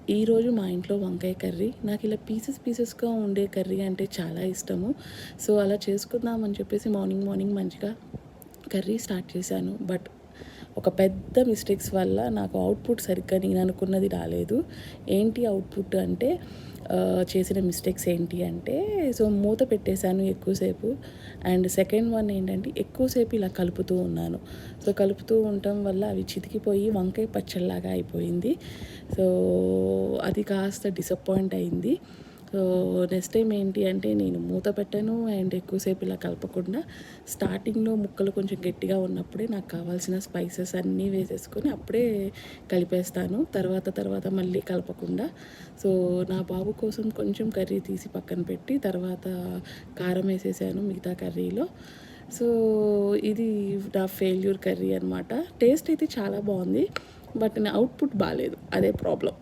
ఈరోజు మా ఇంట్లో వంకాయ కర్రీ. నాకు ఇలా పీసెస్‌గా ఉండే కర్రీ అంటే చాలా ఇష్టము. సో, అలా చేసుకుందామని చెప్పేసి మార్నింగ్ మార్నింగ్ మంచిగా కర్రీ స్టార్ట్ చేశాను. బట్ ఒక పెద్ద మిస్టేక్స్ వల్ల నాకు అవుట్‌పుట్ సరిగ్గా నేను అనుకున్నది రాలేదు. ఏంటి అవుట్‌పుట్ అంటే చేసిన మిస్టేక్స్ ఏంటి అంటే, సో, మూత పెట్టేశాను ఎక్కువసేపు. అండ్ సెకండ్ వన్ ఏంటంటే ఎక్కువసేపు ఇలా కలుపుతూ ఉన్నాను. సో, కలుపుతూ ఉండటం వల్ల అవి చితికిపోయి వంకాయ పచ్చడిలాగా అయిపోయింది. సో, అది కాస్త డిసప్పాయింట్ అయింది. సో, నెక్స్ట్ టైం ఏంటి అంటే నేను మూత పెట్టను అండ్ ఎక్కువసేపు ఇలా కలపకుండా స్టార్టింగ్‌లో ముక్కలు కొంచెం గట్టిగా ఉన్నప్పుడే నాకు కావాల్సిన స్పైసెస్ అన్నీ వేసేసుకొని అప్పుడే కలిపేస్తాను. తర్వాత మళ్ళీ కలపకుండా. సో, నా బాబు కోసం కొంచెం కర్రీ తీసి పక్కన పెట్టి తర్వాత కారం వేసేసాను మిగతా కర్రీలో. సో, ఇది నా ఫెయిల్యూర్ కర్రీ అనమాట. టేస్ట్ అయితే చాలా బావుంది. బట్ నా అవుట్‌పుట్ బాలేదు. అదే ప్రాబ్లమ్.